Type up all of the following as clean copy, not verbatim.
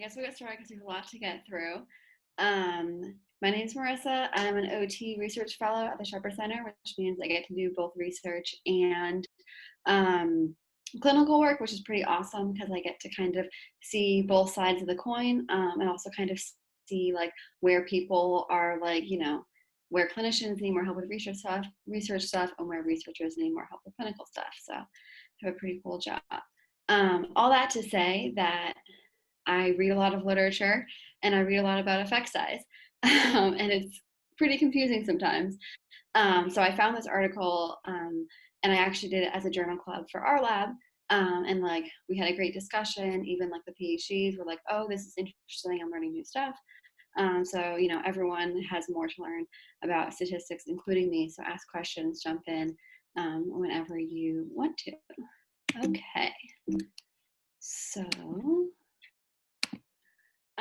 guess we'll get started because there's a lot to get through. My name is Marissa. I'm an OT research fellow at the Shepherd Center, which means I get to do both research and clinical work, which is pretty awesome because I get to kind of see both sides of the coin, and also kind of see like where people are like, where clinicians need more help with research stuff, and where researchers need more help with clinical stuff. So I have a pretty cool job. All that to say that I read a lot of literature and I read a lot about effect size, and it's pretty confusing sometimes. So I found this article, and I actually did it as a journal club for our lab, and like we had a great discussion. Even like the PhDs were like, "Oh, this is interesting. I'm learning new stuff." So everyone has more to learn about statistics, including me. So ask questions, jump in whenever you want to. Okay, so.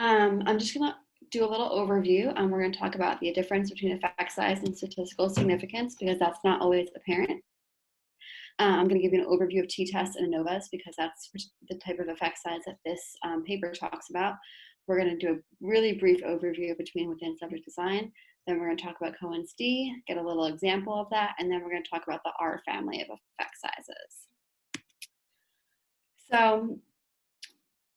I'm just going to do a little overview. We're going to talk about the difference between effect size and statistical significance because that's not always apparent. I'm going to give you an overview of t-tests and ANOVAs because that's the type of effect size that this paper talks about. We're going to do a really brief overview between within subject design. Then we're going to talk about COHEN'S D, get a little example of that, and then we're going to talk about the R family of effect sizes. So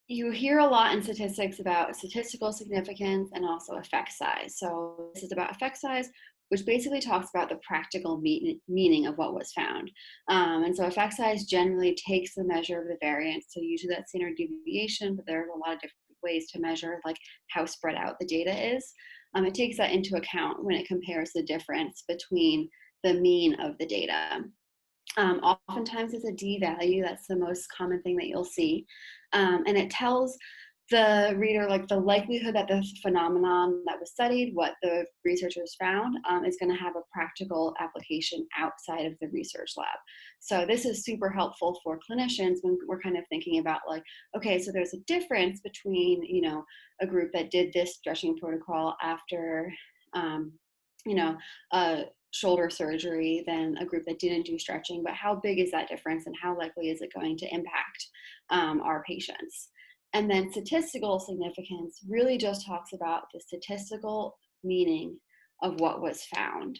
you hear a lot in statistics about statistical significance and also effect size. So this is about effect size, which basically talks about the practical meaning of what was found. And so effect size generally takes the measure of the variance. So usually that's standard deviation, but there's a lot of different ways to measure like how spread out the data is. It takes that into account when it compares the difference between the mean of the data. Oftentimes it's a D value. That's the most common thing that you'll see. And it tells the reader like the likelihood that the phenomenon that was studied, what the researchers found, is going to have a practical application outside of the research lab. So this is super helpful for clinicians when we're kind of thinking about like, okay, so there's a difference between, a group that did this stretching protocol after, a shoulder surgery than a group that didn't do stretching, but how big is that difference and how likely is it going to impact our patients? And then statistical significance really just talks about the statistical meaning of what was found.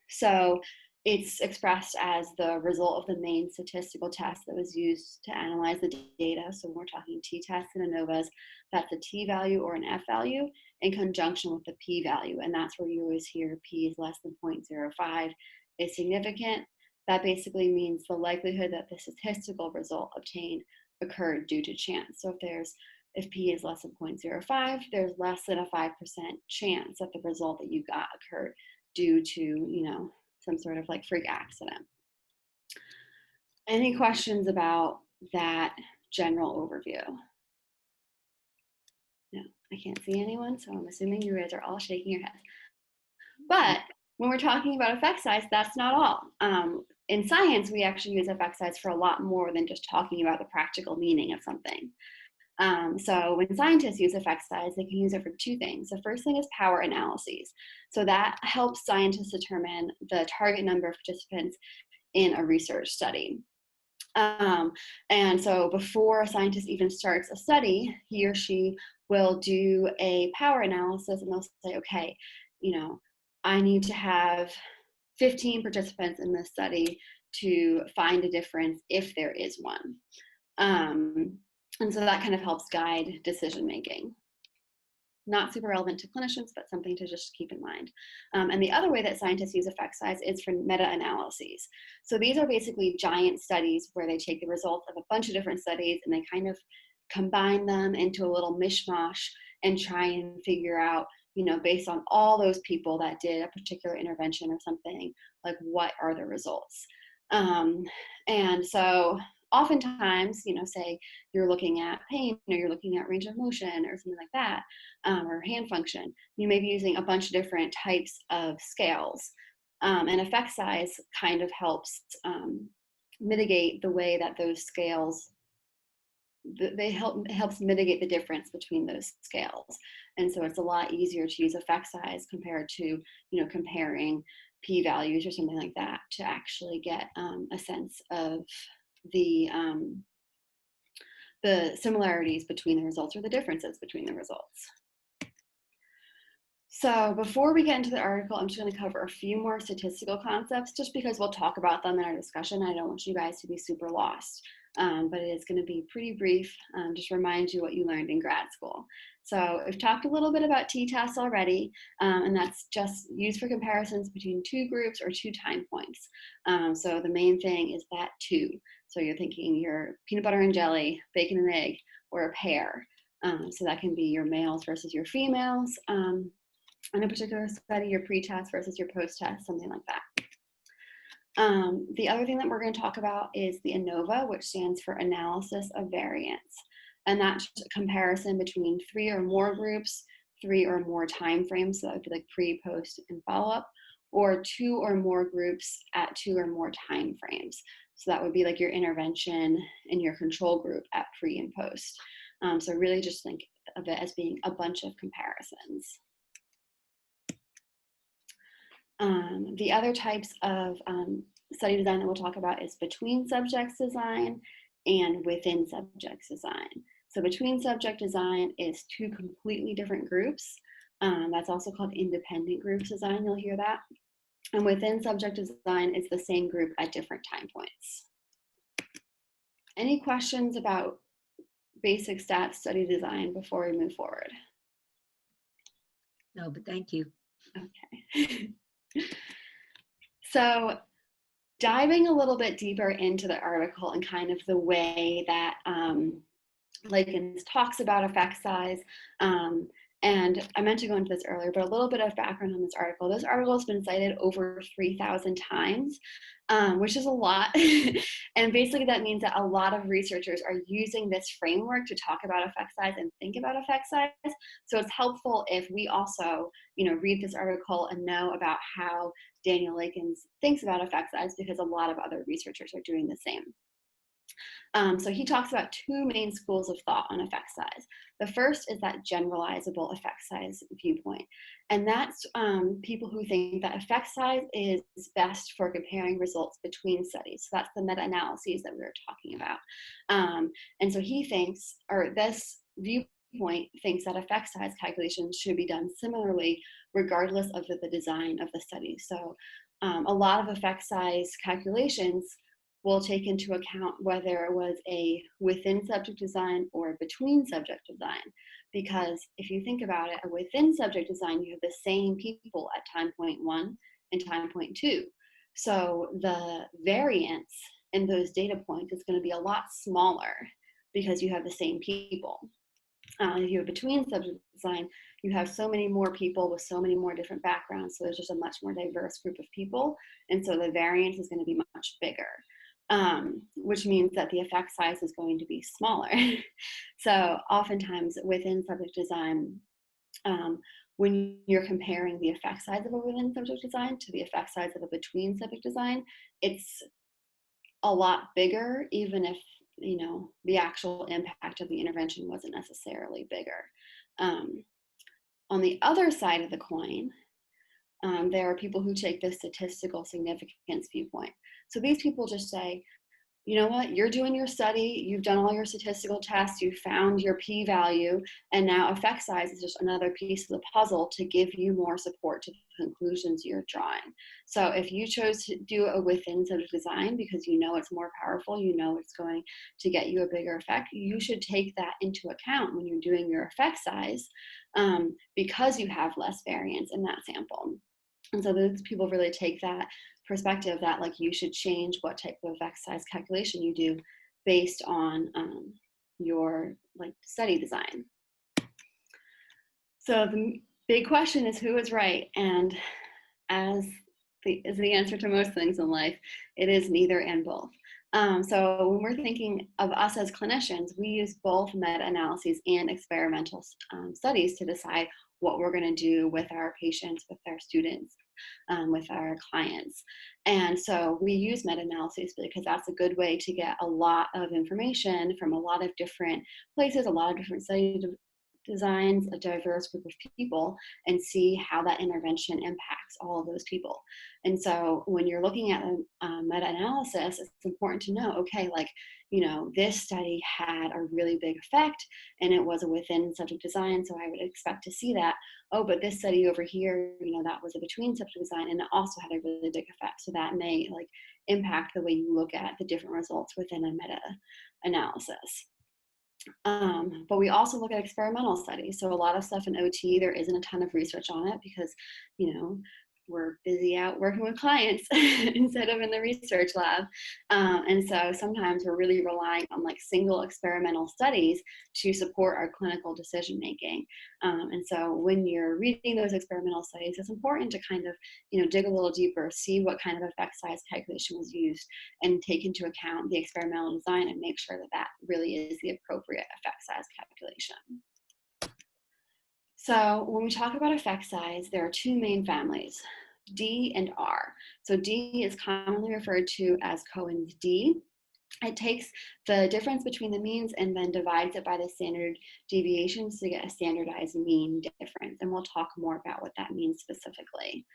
So it's expressed as the result of the main statistical test that was used to analyze the data. So when we're talking t-tests and ANOVAs, that's a t-value or an f-value in conjunction with the p-value. And that's where you always hear p is less than 0.05 is significant. That basically means the likelihood that the statistical result obtained occurred due to chance. So if p is less than 0.05, there's less than a 5% chance that the result that you got occurred due to, some sort of like freak accident. Any questions about that general overview? No, I can't see anyone, so I'm assuming you guys are all shaking your heads. But when we're talking about effect size, that's not all. In science, we actually use effect size for a lot more than just talking about the practical meaning of something. So when scientists use effect size, they can use it for two things. The first thing is power analyses. So that helps scientists determine the target number of participants in a research study. And so before a scientist even starts a study, he or she will do a power analysis and they'll say, okay, I need to have 15 participants in this study to find a difference if there is one. And so that kind of helps guide decision making. Not super relevant to clinicians, but something to just keep in mind. And the other way that scientists use effect size is for meta-analyses. So these are basically giant studies where they take the results of a bunch of different studies and they kind of combine them into a little mishmash and try and figure out, based on all those people that did a particular intervention or something, like what are the results? And so oftentimes, say you're looking at pain or you're looking at range of motion or something like that, or hand function, you may be using a bunch of different types of scales. And effect size kind of helps mitigate the way that those scales, helps mitigate the difference between those scales. And so it's a lot easier to use effect size compared to, comparing p-values or something like that to actually get a sense of the the similarities between the results or the differences between the results. So before we get into the article, I'm just going to cover a few more statistical concepts just because we'll talk about them in our discussion. I don't want you guys to be super lost, but it is going to be pretty brief, just remind you what you learned in grad school. So we've talked a little bit about t-tests already, and that's just used for comparisons between two groups or two time points. So the main thing is that two. So you're thinking your peanut butter and jelly, bacon and egg, or a pear. So that can be your males versus your females. In a particular study, your pre-test versus your post-test, something like that. The other thing that we're going to talk about is the ANOVA, which stands for Analysis of Variance. And that's a comparison between 3 or more groups, 3 or more time frames, so that would be like pre, post, and follow-up, or 2 or more groups at 2 or more time frames. So that would be like your intervention and your control group at pre and post. So really just think of it as being a bunch of comparisons. The other types of study design that we'll talk about is between subjects design and within subjects design. So between subject design is 2 completely different groups. That's also called independent groups design, you'll hear that. And within subject design is the same group at different time points. Any questions about basic stats study design before we move forward? No, but thank you. Okay. So diving a little bit deeper into the article and kind of the way that Lakens talks about effect size, and I meant to go into this earlier, but a little bit of background on this article. This article has been cited over 3,000 times, which is a lot. And basically that means that a lot of researchers are using this framework to talk about effect size and think about effect size. So it's helpful if we also, read this article and know about how Daniel Lakens thinks about effect size, because a lot of other researchers are doing the same. So he talks about 2 main schools of thought on effect size. The first is that generalizable effect size viewpoint. And that's people who think that effect size is best for comparing results between studies. So that's the meta-analyses that we were talking about. And so he thinks, or this viewpoint thinks, that effect size calculations should be done similarly regardless of the design of the study. So a lot of effect size calculations will take into account whether it was a within subject design or between subject design. Because if you think about it, a within subject design, you have the same people at time point 1 and time point 2. So the variance in those data points is going to be a lot smaller because you have the same people. If you have between subject design, you have so many more people with so many more different backgrounds. So there's just a much more diverse group of people. And so the variance is going to be much bigger. Which means that the effect size is going to be smaller. So oftentimes within subject design, when you're comparing the effect size of a within subject design to the effect size of a between subject design, it's a lot bigger, even if the actual impact of the intervention wasn't necessarily bigger. On the other side of the coin, there are people who take the statistical significance viewpoint. So these people just say, you know what, you're doing your study, you've done all your statistical tests, you found your p-value, and now effect size is just another piece of the puzzle to give you more support to the conclusions you're drawing. So if you chose to do a within subject design because you know it's more powerful, you know it's going to get you a bigger effect, you should take that into account when you're doing your effect size, because you have less variance in that sample. And so those people really take that perspective that you should change what type of effect size calculation you do based on your study design. So the big question is, who is right? And as is the answer to most things in life, it is neither and both. So when we're thinking of us as clinicians, we use both meta-analyses and experimental studies to decide what we're going to do with our patients, with our students, with our clients. And so we use meta-analyses because that's a good way to get a lot of information from a lot of different places, a lot of different study designs a diverse group of people and see how that intervention impacts all of those people. And so when you're looking at a meta-analysis, it's important to know, okay, like, this study had a really big effect and it was a within subject design, so I would expect to see that. Oh, but this study over here, that was a between subject design and it also had a really big effect. So that may like impact the way you look at the different results within a meta-analysis. But we also look at experimental studies. So a lot of stuff in OT, there isn't a ton of research on it because, we're busy out working with clients instead of in the research lab. And so sometimes we're really relying on like single experimental studies to support our clinical decision making. And so when you're reading those experimental studies, it's important to kind of, dig a little deeper, see what kind of effect size calculation was used, and take into account the experimental design and make sure that that really is the appropriate effect size calculation. So when we talk about effect size, there are two main families, D and R. So D is commonly referred to as Cohen's d. It takes the difference between the means and then divides it by the standard deviations to get a standardized mean difference. And we'll talk more about what that means specifically.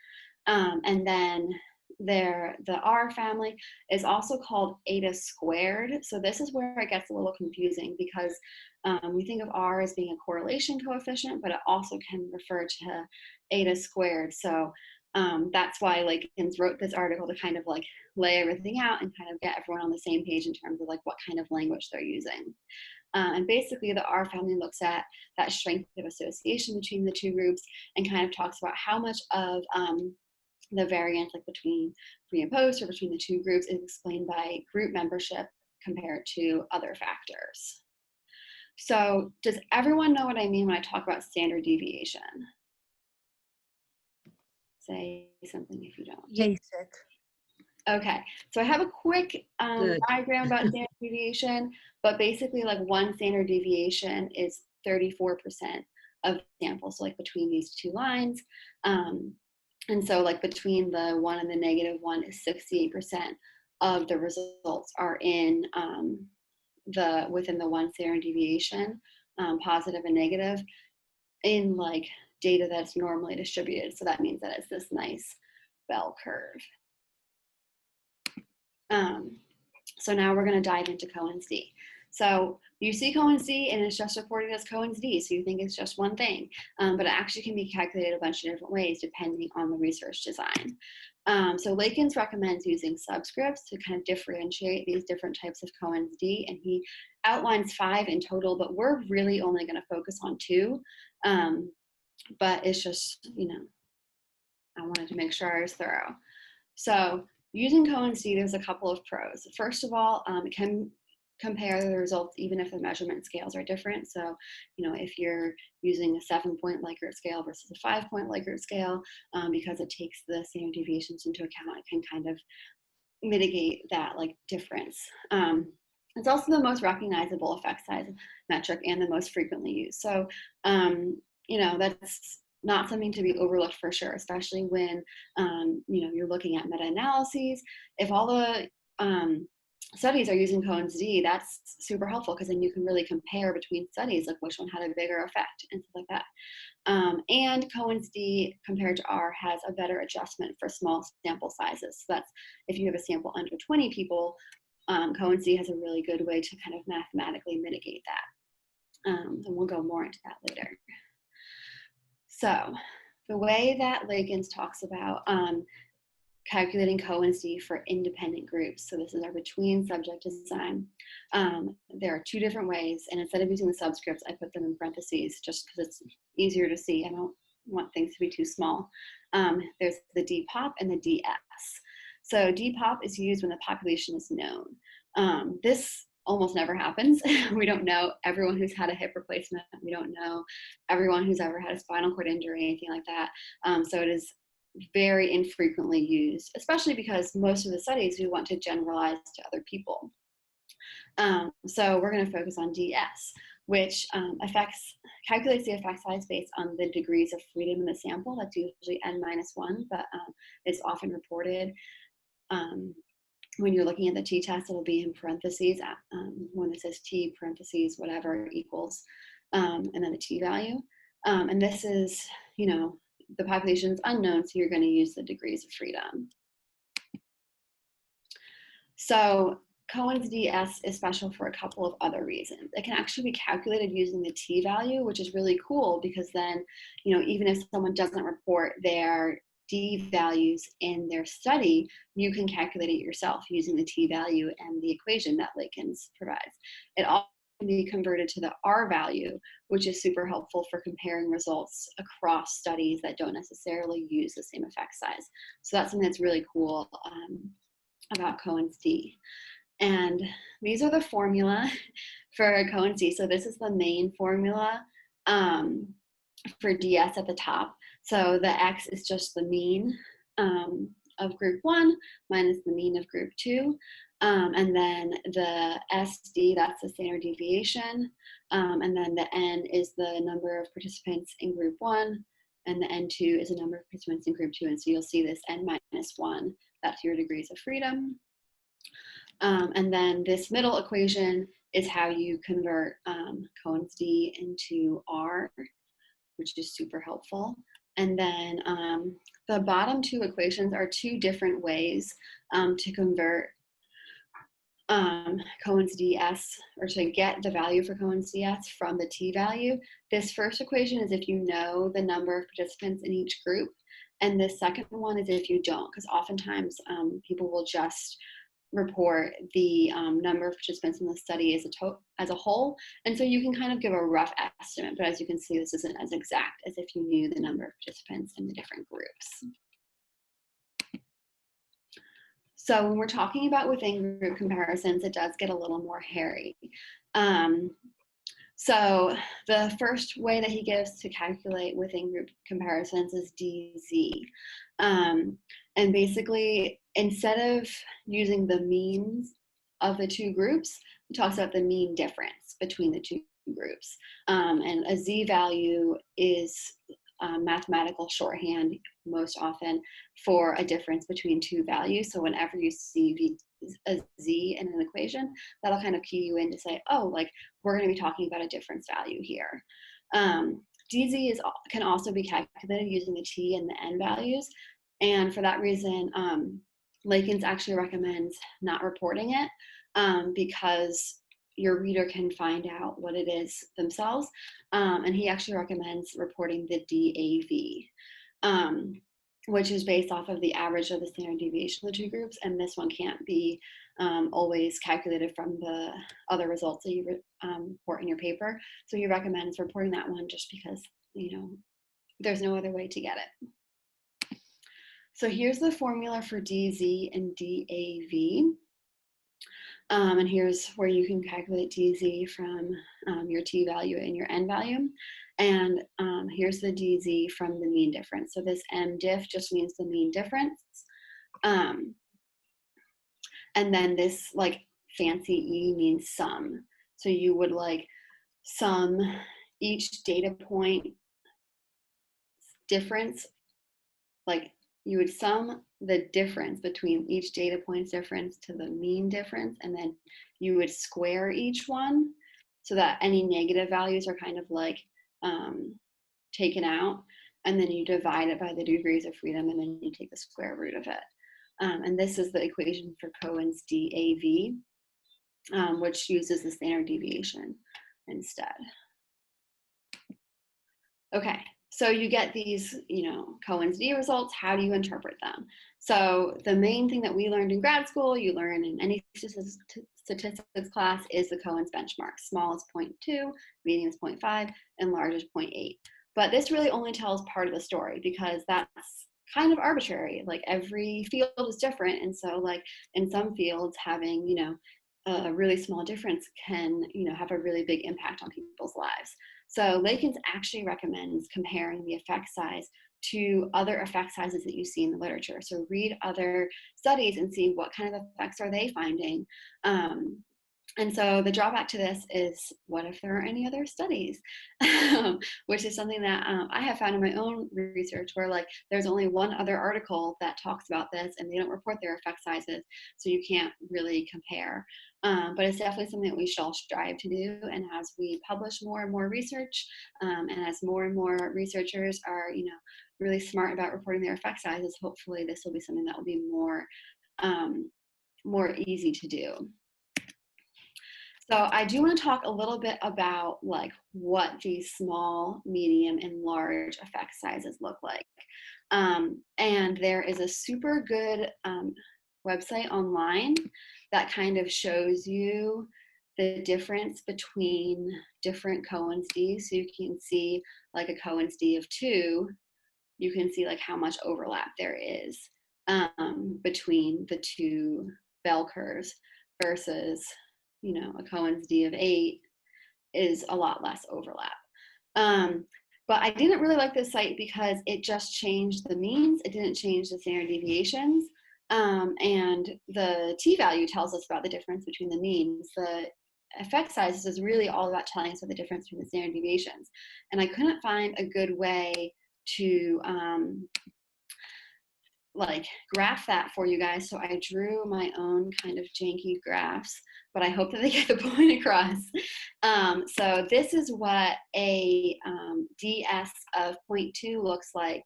And then the R family is also called eta squared. So this is where it gets a little confusing because we think of R as being a correlation coefficient, but it also can refer to eta squared. So that's why Lakens wrote this article to kind of like lay everything out and kind of get everyone on the same page in terms of like what kind of language they're using. And basically the R family looks at that strength of association between the two groups and kind of talks about how much of the variance like between pre and post or between the two groups is explained by group membership compared to other factors. So does everyone know what I mean when I talk about standard deviation? Say something if you don't. Basic. Okay, so I have a quick diagram about standard deviation, but basically like one standard deviation is 34% of the sample, so like between these two lines. And so like between the 1 and the -1 is 68% of the results are in within the one standard deviation, positive and negative, in like data that's normally distributed. So that means that it's this nice bell curve. So now we're going to dive into Cohen's d. So you see Cohen's d and it's just reported as Cohen's d, so you think it's just one thing, but it actually can be calculated a bunch of different ways depending on the research design. So Lakens recommends using subscripts to kind of differentiate these different types of Cohen's d, and he outlines 5 in total, but we're really only going to focus on 2. But it's just, I wanted to make sure I was thorough. So using Cohen's d, there's a couple of pros. First of all, it can compare the results even if the measurement scales are different. So, if you're using a 7-point Likert scale versus a 5-point Likert scale, because it takes the standard deviations into account, it can kind of mitigate that difference. It's also the most recognizable effect size metric and the most frequently used. So, that's not something to be overlooked for sure, especially when, you're looking at meta-analyses. If all the studies are using Cohen's d, that's super helpful because then you can really compare between studies, like which one had a bigger effect and stuff like that. And Cohen's d compared to R has a better adjustment for small sample sizes. So that's if you have a sample under 20 people, Cohen's d has a really good way to kind of mathematically mitigate that. And we'll go more into that later. So the way that Lakens talks about calculating Cohen's d for independent groups, so this is our between subject design, there are 2 different ways, and instead of using the subscripts, I put them in parentheses just because it's easier to see. I don't want things to be too small. There's the dpop and the ds. So dpop is used when the population is known. This almost never happens. We don't know everyone who's had a hip replacement. We don't know everyone who's ever had a spinal cord injury, anything like that. So it is very infrequently used, especially because most of the studies we want to generalize to other people. So we're going to focus on DS, which calculates the effect size based on the degrees of freedom in the sample. That's usually n-1, but it's often reported. When you're looking at the t-test, it'll be in parentheses when it says t parentheses whatever equals and then the t-value. And this is, the population is unknown, so you're going to use the degrees of freedom. So Cohen's DS is special for a couple of other reasons. It can actually be calculated using the t-value, which is really cool because then, even if someone doesn't report their D values in their study, you can calculate it yourself using the t-value and the equation that Lakens provides. It also can be converted to the R value, which is super helpful for comparing results across studies that don't necessarily use the same effect size. So that's something that's really cool about Cohen's D. And these are the formula for Cohen's D. So this is the main formula for DS at the top. So the X is just the mean of group 1 minus the mean of group 2. And then the SD, that's the standard deviation. And then the N is the number of participants in group 1. And the N2 is the number of participants in group 2. And so you'll see this N minus 1, that's your degrees of freedom. And then this middle equation is how you convert Cohen's D into R, which is super helpful. And then the bottom two equations are two different ways to convert Cohen's DS, or to get the value for Cohen's DS from the t-value. This first equation is if you know the number of participants in each group. And the second one is if you don't, because oftentimes people will just report the number of participants in the study as a whole. And so you can kind of give a rough estimate, but as you can see, this isn't as exact as if you knew the number of participants in the different groups. So when we're talking about within group comparisons, it does get a little more hairy. So the first way that he gives to calculate within group comparisons is DZ. And basically, instead of using the means of the two groups, he talks about the mean difference between the two groups. And a Z value is mathematical shorthand most often for a difference between two values. So whenever you see a Z in an equation, that'll kind of key you in to say, oh, like we're going to be talking about a difference value here. DZ can also be calculated using the T and the N values. And for that reason, Lakens actually recommends not reporting it because your reader can find out what it is themselves. And he actually recommends reporting the DAV, which is based off of the average of the standard deviation of the two groups. And this one can't be always calculated from the other results that you report in your paper. So he recommends reporting that one just because, there's no other way to get it. So here's the formula for DZ and DAV. And here's where you can calculate DZ from your T value and your N value. And here's the DZ from the mean difference. So this MDiff just means the mean difference. And then this like fancy E means sum. So you would like sum each data point difference, like you would sum the difference between each data point's difference to the mean difference, and then you would square each one so that any negative values are kind of like taken out, and then you divide it by the degrees of freedom, and then you take the square root of it. And this is the equation for Cohen's DAV, which uses the standard deviation instead. Okay. So you get these, Cohen's D results. How do you interpret them? So the main thing that we learned in grad school, you learn in any statistics class, is the Cohen's benchmark. Small is 0.2, medium is 0.5, and large is 0.8. But this really only tells part of the story because that's kind of arbitrary. Like every field is different. And so like in some fields having, a really small difference can, have a really big impact on people's lives. So Lakens actually recommends comparing the effect size to other effect sizes that you see in the literature. So read other studies and see what kind of effects are they finding. And so the drawback to this is, what if there are any other studies? Which is something that I have found in my own research, where like there's only one other article that talks about this, and they don't report their effect sizes, so you can't really compare. But it's definitely something that we should all strive to do. And as we publish more and more research, and as more and more researchers are, really smart about reporting their effect sizes, hopefully this will be something that will be more easy to do. So I do want to talk a little bit about like what these small, medium, and large effect sizes look like. And there is a super good website online that kind of shows you the difference between different Cohen's D's. So you can see like a Cohen's D of 2, you can see like how much overlap there is between the two bell curves versus, a Cohen's D of 8 is a lot less overlap. But I didn't really like this site because it just changed the means. It didn't change the standard deviations. And the t-value tells us about the difference between the means. The effect sizes is really all about telling us what the difference between the standard deviations. And I couldn't find a good way to like graph that for you guys. So I drew my own kind of janky graphs, but I hope that they get the point across. So this is what a DS of 0.2 looks like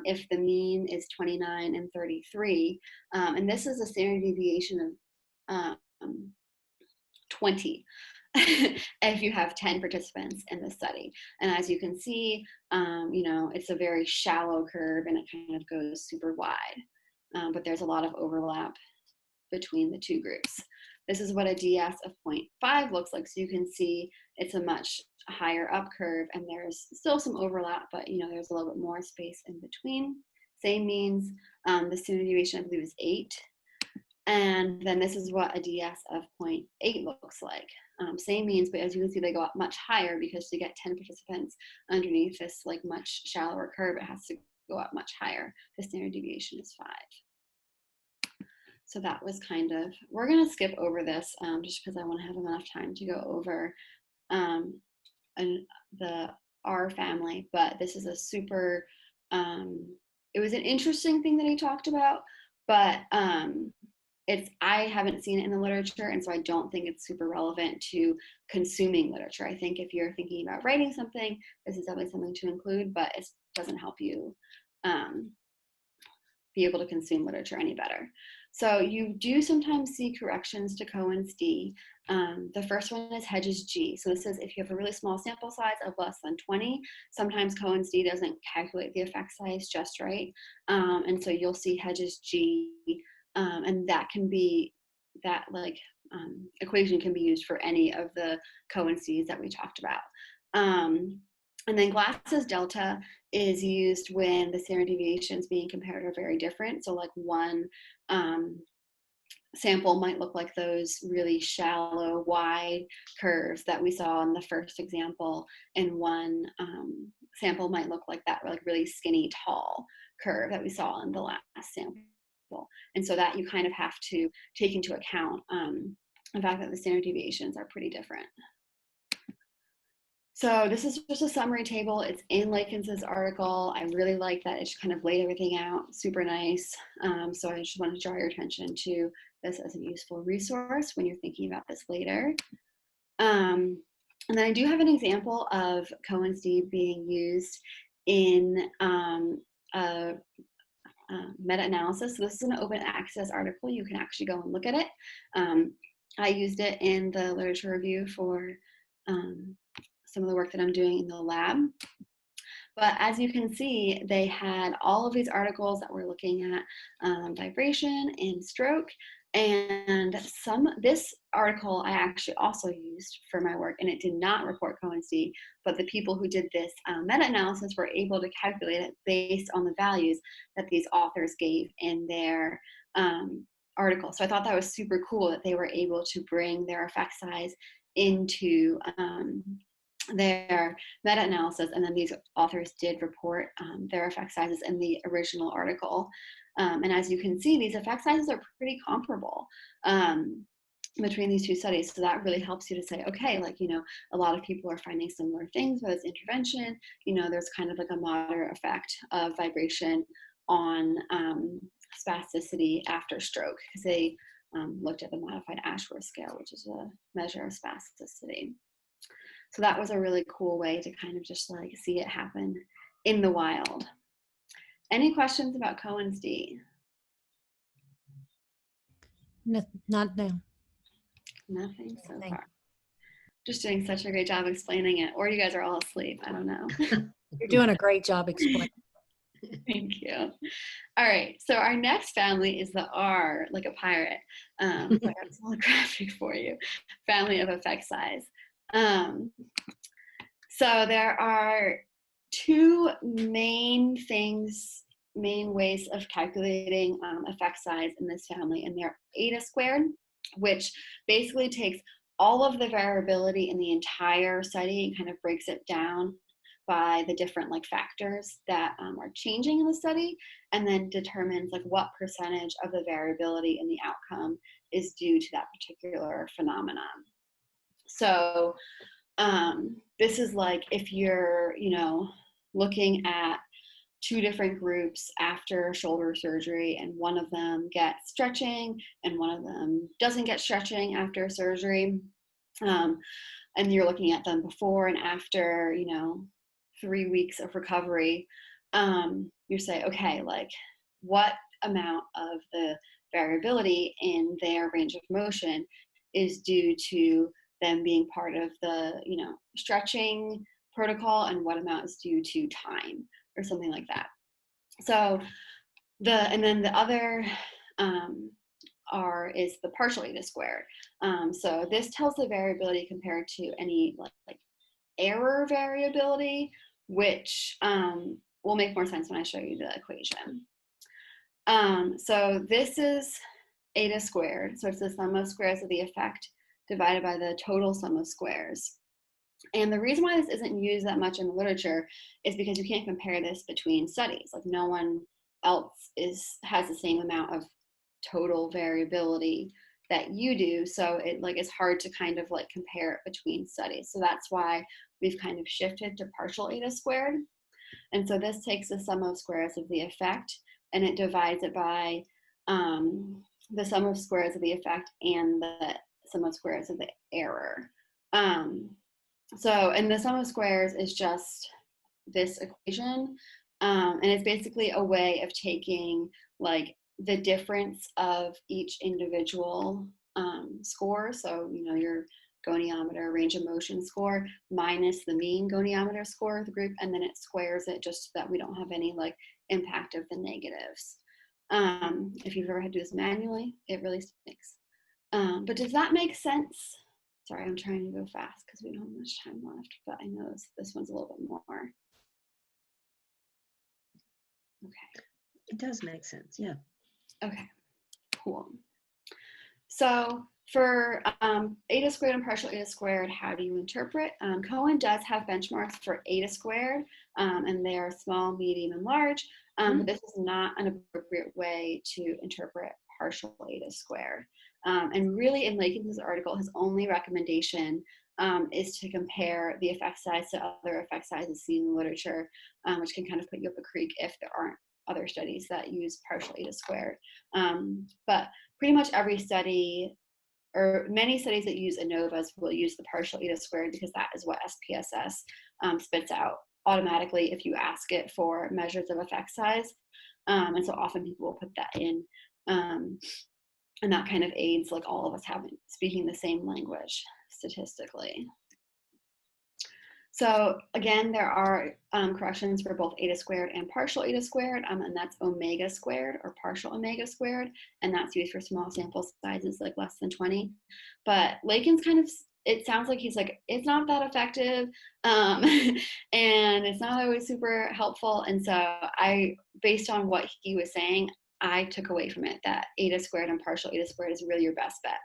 if the mean is 29 and 33. And this is a standard deviation of 20 if you have 10 participants in the study. And as you can see, it's a very shallow curve and it kind of goes super wide, but there's a lot of overlap between the two groups. This is what a DS of 0.5 looks like. So you can see it's a much higher up curve and there's still some overlap, but there's a little bit more space in between. Same means the standard deviation, I believe, is 8. And then this is what a DS of 0.8 looks like. Same means, but as you can see, they go up much higher because to get 10 participants underneath this like much shallower curve, it has to go up much higher. The standard deviation is 5. So that was kind of, we're gonna skip over this just because I wanna have enough time to go over the R family, but this is a super, it was an interesting thing that he talked about, but I haven't seen it in the literature, and so I don't think it's super relevant to consuming literature. I think if you're thinking about writing something, this is definitely something to include, but it doesn't help you be able to consume literature any better. So you do sometimes see corrections to Cohen's D. The first one is Hedges G. So this is if you have a really small sample size of less than 20, sometimes Cohen's D doesn't calculate the effect size just right. And so you'll see Hedges G, and that can be, that equation can be used for any of the Cohen's D's that we talked about. And then Glass's delta is used when the standard deviations being compared are very different. So like one sample might look like those really shallow, wide curves that we saw in the first example, and one sample might look like that like really skinny, tall curve that we saw in the last sample. And so that you kind of have to take into account the fact that the standard deviations are pretty different. So this is just a summary table. It's in Lakens' article. I really like that. It just kind of laid everything out super nice. So I just want to draw your attention to this as a useful resource when you're thinking about this later. And then I do have an example of Cohen's D being used in a meta-analysis. So this is an open access article. You can actually go and look at it. I used it in the literature review for some of the work that I'm doing in the lab. But as you can see, they had all of these articles that were looking at vibration and stroke. And this article I actually also used for my work, and it did not report Cohen's D, but the people who did this meta-analysis were able to calculate it based on the values that these authors gave in their article. So I thought that was super cool that they were able to bring their effect size into their meta-analysis, and then these authors did report their effect sizes in the original article. And as you can see, these effect sizes are pretty comparable. between these two studies. So that really helps you to say, okay, like, you know, a lot of people are finding similar things with this intervention. You know, there's kind of like a moderate effect of vibration on spasticity after stroke, because they looked at the modified Ashworth scale, which is a measure of spasticity. So that was a really cool way to kind of just like see it happen in the wild. Any questions about Cohen's D? No, not now. Nothing so far. Just doing such a great job explaining it, or you guys are all asleep. I don't know. You're doing a great job explaining. Thank you. All right, so our next family is the R, like a pirate. So I got a small graphic for you. Family of effect size. So there are two main ways of calculating effect size in this family, and they're eta squared, which basically takes all of the variability in the entire study and kind of breaks it down by the different like factors that are changing in the study, and then determines like what percentage of the variability in the outcome is due to that particular phenomenon. So this is like if you're, you know, looking at two different groups after shoulder surgery, and one of them gets stretching and one of them doesn't get stretching after surgery, and you're looking at them before and after, you know, 3 weeks of recovery, you say, okay, like what amount of the variability in their range of motion is due to them being part of the, you know, stretching protocol, and what amount is due to time or something like that. So and then the other R is the partial eta squared. So this tells the variability compared to any like error variability, which will make more sense when I show you the equation. So this is eta squared. So it's the sum of squares of the effect divided by the total sum of squares. And the reason why this isn't used that much in the literature is because you can't compare this between studies. Like no one else has the same amount of total variability that you do. So it like it's hard to kind of like compare it between studies. So that's why we've kind of shifted to partial eta squared. And so this takes the sum of squares of the effect and it divides it by the sum of squares of the effect and the sum of squares of the error. And the sum of squares is just this equation. And it's basically a way of taking like the difference of each individual score. So, you know, your goniometer range of motion score minus the mean goniometer score of the group, and then it squares it just so that we don't have any like impact of the negatives. If you've ever had to do this manually, it really stinks. But does that make sense? Sorry, I'm trying to go fast because we don't have much time left, but I know this one's a little bit more. Okay. It does make sense, yeah. Okay, cool. So for eta squared and partial eta squared, how do you interpret? Cohen does have benchmarks for eta squared, and they are small, medium, and large, but this is not an appropriate way to interpret partial eta squared. And really in Lakens' article, his only recommendation is to compare the effect size to other effect sizes seen in the literature, which can kind of put you up a creek if there aren't other studies that use partial eta squared. But pretty much every study, or many studies that use ANOVAs, will use the partial eta squared because that is what SPSS spits out automatically if you ask it for measures of effect size. And so often people will put that in. And that kind of aids like all of us speaking the same language statistically. So again, there are corrections for both eta squared and partial eta squared, and that's omega squared or partial omega squared, and that's used for small sample sizes like less than 20. But Lakens kind of, it sounds like he's like, it's not that effective, and it's not always super helpful. And so based on what he was saying, I took away from it that eta squared and partial eta squared is really your best bet.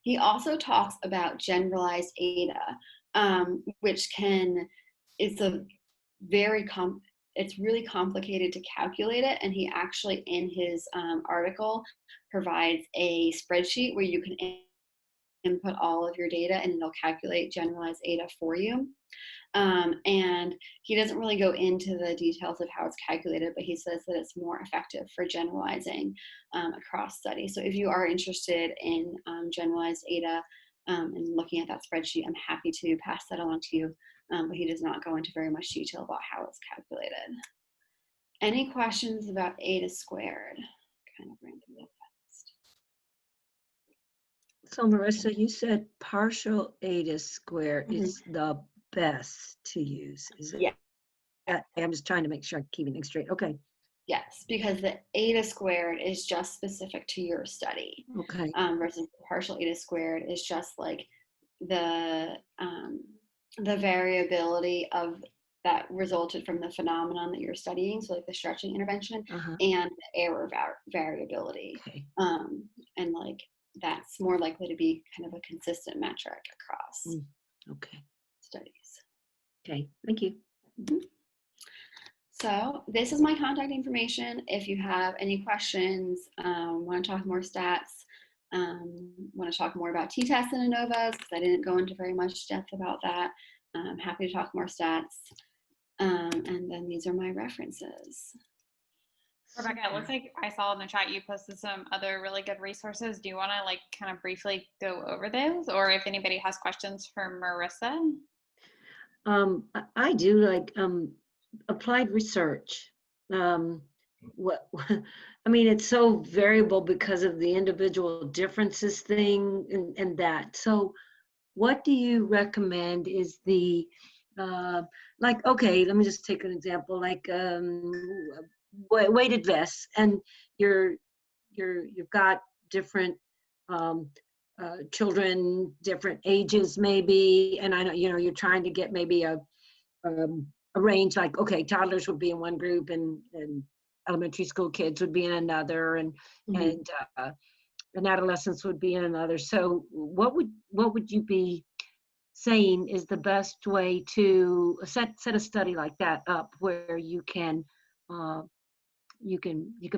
He also talks about generalized eta, which it's really complicated to calculate it. And he actually in his article provides a spreadsheet where you can input all of your data and it'll calculate generalized ADA for you. And he doesn't really go into the details of how it's calculated, but he says that it's more effective for generalizing across studies. So if you are interested in generalized ADA and looking at that spreadsheet, I'm happy to pass that along to you. But he does not go into very much detail about how it's calculated. Any questions about ADA squared? Kind of ran through that fast. So Marissa, you said partial ADA square is the best to use. Is it? Yeah. I'm just trying to make sure I'm keeping things straight. Okay. Yes, because the ADA squared is just specific to your study. Okay. Versus the partial ADA squared is just like the variability of that resulted from the phenomenon that you're studying, so like the stretching intervention and the error variability. Okay. And like that's more likely to be kind of a consistent metric across okay. studies. Okay, thank you. So this is my contact information. If you have any questions, want to talk more stats, want to talk more about t-tests and ANOVAs, because I didn't go into very much depth about that. I'm happy to talk more stats. And then these are my references. Rebecca, it looks like I saw in the chat you posted some other really good resources. Do you want to like kind of briefly go over those, or if anybody has questions for Marissa? I do, like applied research. What I mean, it's so variable because of the individual differences thing and that. So what do you recommend is the like, okay, let me just take an example, like weighted vests, and you've got different children, different ages maybe, and I know, you know, you're trying to get maybe a range, like, okay, toddlers would be in one group and elementary school kids would be in another, and adolescents would be in another. So what would you be saying is the best way to set a study like that up, where you can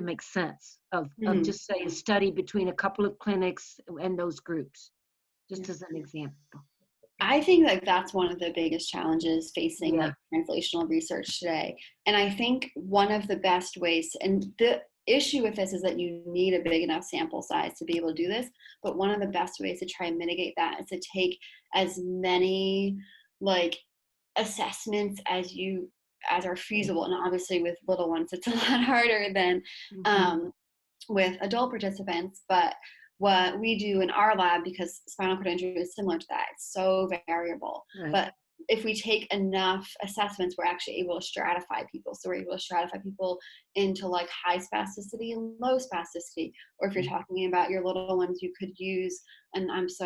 make sense of just say a study between a couple of clinics and those groups, just as an example? I think that that's one of the biggest challenges facing like translational research today. And I think one of the best ways, and the issue with this is that you need a big enough sample size to be able to do this, but one of the best ways to try and mitigate that is to take as many like assessments as are feasible. And obviously with little ones, it's a lot harder than with adult participants, but what we do in our lab, because spinal cord injury is similar to that, it's so variable. Right. But if we take enough assessments, we're actually able to stratify people. So we're able to stratify people into like high spasticity and low spasticity. Or if you're talking about your little ones, you could use, and it's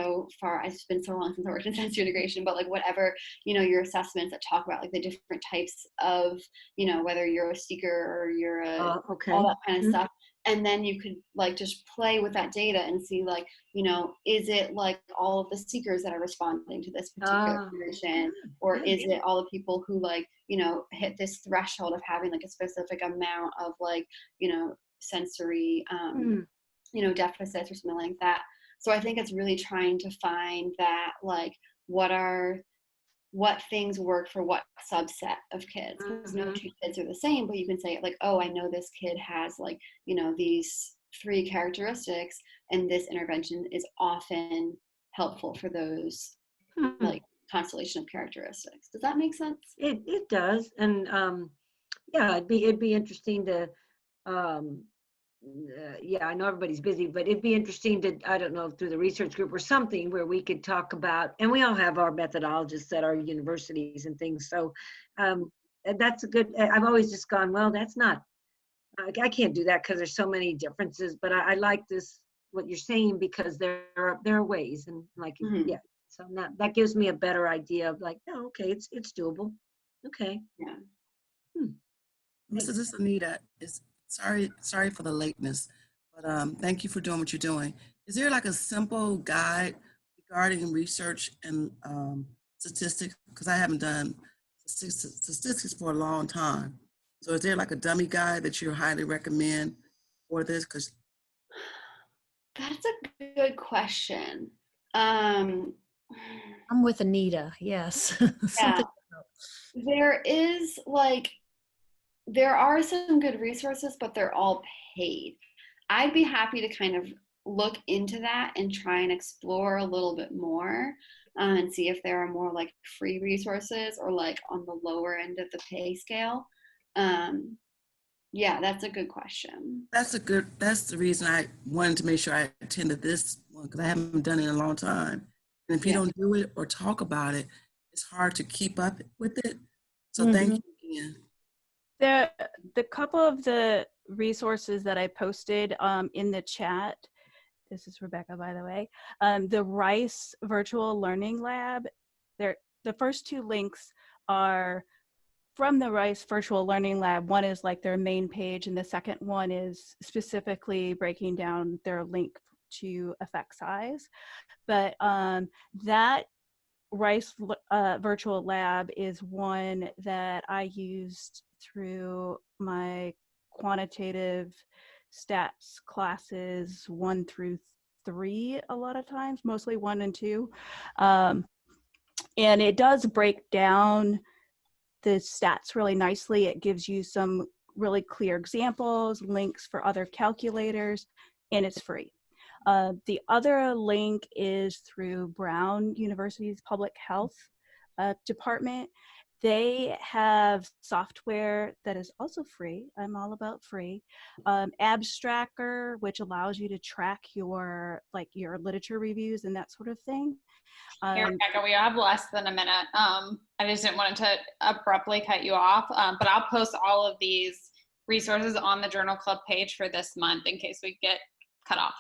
been so long since I worked in sensory integration, but like whatever, you know, your assessments that talk about like the different types of, you know, whether you're a seeker or you're all that kind of stuff. And then you could like just play with that data and see like, you know, is it like all of the seekers that are responding to this particular condition, or is it all the people who like, you know, hit this threshold of having like a specific amount of like, you know, sensory, you know, deficits or something like that. So I think it's really trying to find that like, what things work for what subset of kids, because no two kids are the same, but you can say like, oh, I know this kid has like, you know, these 3 characteristics, and this intervention is often helpful for those like constellation of characteristics. Does that make sense? It does. And yeah, it'd be interesting to I know everybody's busy, but it'd be interesting to, I don't know, through the research group or something where we could talk about, and we all have our methodologists at our universities and things. So that's a good, I've always just gone, well, that's not, I can't do that because there's so many differences, but I like this, what you're saying, because there are ways, and like, so that gives me a better idea of like, oh, okay, it's doable. Okay. Yeah. This is Anita. Sorry for the lateness, but thank you for doing what you're doing. Is there like a simple guide regarding research and statistics? Because I haven't done statistics for a long time. So is there like a dummy guide that you highly recommend for this? Because that's a good question. Um, I'm with Anita. Yes. yeah, Something. there are some good resources, but they're all paid. I'd be happy to kind of look into that and try and explore a little bit more, and see if there are more like free resources or like on the lower end of the pay scale. Yeah, that's a good question. That's the reason I wanted to make sure I attended this one, because I haven't done it in a long time. And if you Yeah. don't do it or talk about it, it's hard to keep up with it. So thank you again. The couple of the resources that I posted in the chat, this is Rebecca, by the way, the Rice Virtual Learning Lab, the first two links are from the Rice Virtual Learning Lab. One is like their main page, and the second one is specifically breaking down their link to effect size. But that Rice Virtual Lab is one that I used through my quantitative stats classes 1 through 3 a lot of times, mostly 1 and 2. And it does break down the stats really nicely. It gives you some really clear examples, links for other calculators, and it's free. The other link is through Brown University's Public Health Department. They have software that is also free. I'm all about free. Abstractor, which allows you to track your literature reviews and that sort of thing. Hey, Rebecca, we have less than a minute. I just didn't want to abruptly cut you off, but I'll post all of these resources on the Journal Club page for this month in case we get cut off.